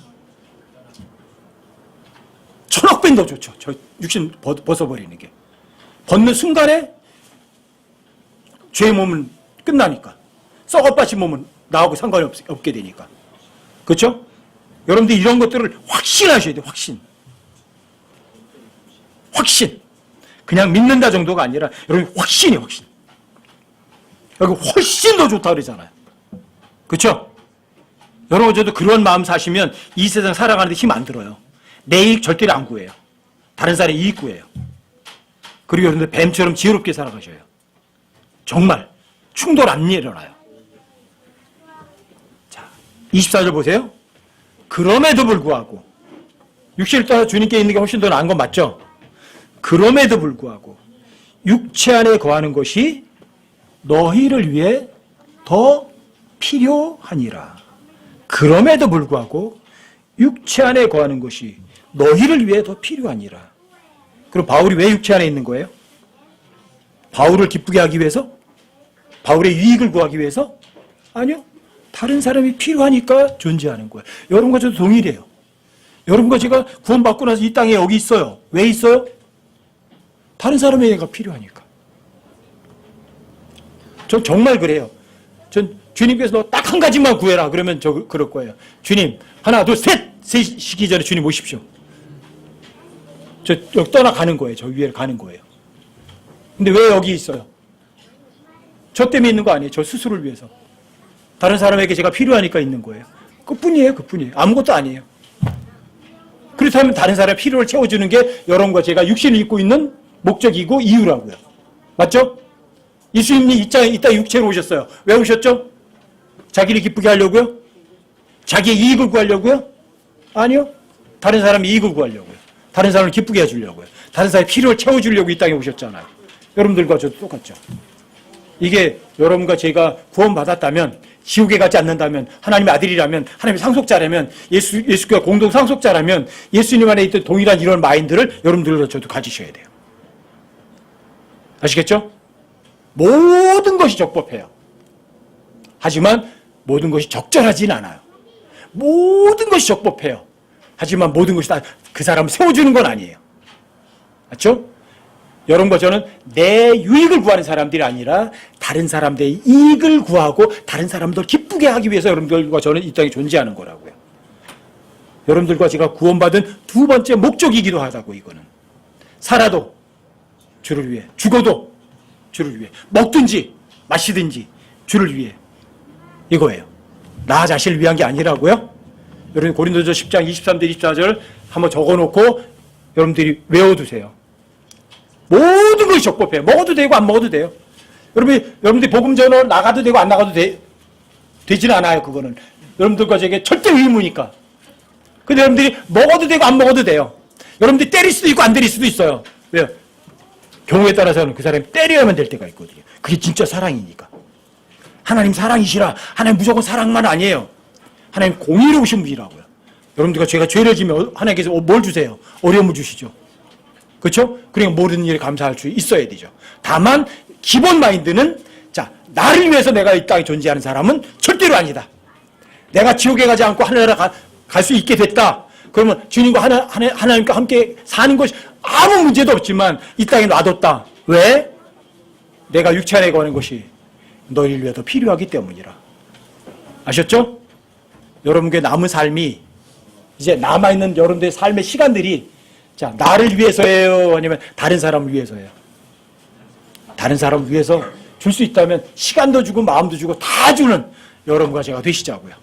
S1: 천억 배 더 좋죠. 저 육신 벗어버리는 게. 벗는 순간에 죄의 몸은 끝나니까. 썩어빠진 몸은 나하고 상관이 없게 되니까. 그렇죠? 여러분들 이런 것들을 확신하셔야 돼요. 확신. 그냥 믿는다 정도가 아니라 여러분 확신이에요. 확신. 여기 훨씬 더 좋다 그러잖아요. 그렇죠? 여러분 저도 그런 마음 사시면 이 세상 살아가는데 힘 안 들어요. 내 이익 절대로 안 구해요. 다른 사람의 이익 구해요. 그리고 여러분들 뱀처럼 지혜롭게 살아가셔요. 정말 충돌 안 일어나요. 자, 24절 보세요. 그럼에도 불구하고 육신을 떠나 주님께 있는 게 훨씬 더 나은 건 맞죠? 그럼에도 불구하고 육체 안에 거하는 것이 너희를 위해 더 필요하니라. 그럼에도 불구하고 육체 안에 거하는 것이 너희를 위해 더 필요하니라. 그럼 바울이 왜 육체 안에 있는 거예요? 바울을 기쁘게 하기 위해서? 바울의 유익을 구하기 위해서? 아니요. 다른 사람이 필요하니까 존재하는 거예요. 여러분과 저도 동일해요. 여러분과 제가 구원받고 나서 이 땅에 여기 있어요. 왜 있어요? 다른 사람에게가 필요하니까. 전 정말 그래요. 전 주님께서 너 딱 한 가지만 구해라. 그러면 저 그럴 거예요. 주님, 하나, 둘, 셋! 시기 전에 주님 오십시오. 저 여기 떠나가는 거예요. 저 위에 가는 거예요. 근데 왜 여기 있어요? 저 때문에 있는 거 아니에요. 저 스스로를 위해서. 다른 사람에게 제가 필요하니까 있는 거예요. 그뿐이에요. 아무것도 아니에요. 그렇다면 다른 사람의 필요를 채워주는 게 여러분과 제가 육신을 입고 있는 목적이고 이유라고요. 맞죠? 예수님이 이 땅에 육체로 오셨어요. 왜 오셨죠? 자기를 기쁘게 하려고요? 자기의 이익을 구하려고요? 아니요. 다른 사람의 이익을 구하려고요. 다른 사람을 기쁘게 해주려고요. 다른 사람의 필요를 채워주려고 이 땅에 오셨잖아요. 여러분들과 저도 똑같죠. 이게 여러분과 제가 구원받았다면, 지옥에 가지 않는다면, 하나님의 아들이라면, 하나님의 상속자라면, 예수과 공동 상속자라면 예수님 안에 있던 동일한 이런 마인드를 여러분들과 저도 가지셔야 돼요. 아시겠죠? 모든 것이 적법해요. 하지만 모든 것이 적절하진 않아요. 모든 것이 적법해요. 하지만 모든 것이 다 그 사람을 세워주는 건 아니에요. 맞죠? 여러분과 저는 내 유익을 구하는 사람들이 아니라 다른 사람들의 이익을 구하고 다른 사람들 기쁘게 하기 위해서 여러분들과 저는 이 땅에 존재하는 거라고요. 여러분들과 제가 구원받은 두 번째 목적이기도 하다고. 이거는 살아도 주를 위해, 죽어도 주를 위해, 먹든지 마시든지 주를 위해, 이거예요. 나 자신을 위한 게 아니라고요. 여러분 고린도서 10장 23절 24절 한번 적어놓고 여러분들이 외워두세요. 모든 것이 적법해요. 먹어도 되고 안 먹어도 돼요. 여러분들이 복음 전어 나가도 되고 안 나가도 되지는 않아요. 그거는 여러분들과 제게 절대 의무니까. 근데 여러분들이 먹어도 되고 안 먹어도 돼요. 여러분들이 때릴 수도 있고 안 때릴 수도 있어요. 왜요? 경우에 따라서는 그 사람이 때려야만 될 때가 있거든요. 그게 진짜 사랑이니까. 하나님 사랑이시라. 하나님 무조건 사랑만 아니에요. 하나님 공의로우신 분이라고요. 여러분들과 제가 죄를 지면 하나님께서 뭘 주세요? 어려움을 주시죠. 그렇죠? 그러니까 모든 일에 감사할 수 있어야 되죠. 다만 기본 마인드는 자, 나를 위해서 내가 이 땅에 존재하는 사람은 절대로 아니다. 내가 지옥에 가지 않고 하늘나라 갈 수 있게 됐다. 그러면 주님과 하나님과 함께 사는 것이 아무 문제도 없지만 이 땅에 놔뒀다. 왜? 내가 육체 안에 거는 것이 너희를 위해 더 필요하기 때문이라. 아셨죠? 여러분께 남은 삶이 이제 남아있는 여러분들의 삶의 시간들이 자, 나를 위해서예요? 아니면 다른 사람을 위해서예요? 다른 사람을 위해서 줄 수 있다면 시간도 주고 마음도 주고 다 주는 여러분과 제가 되시자고요.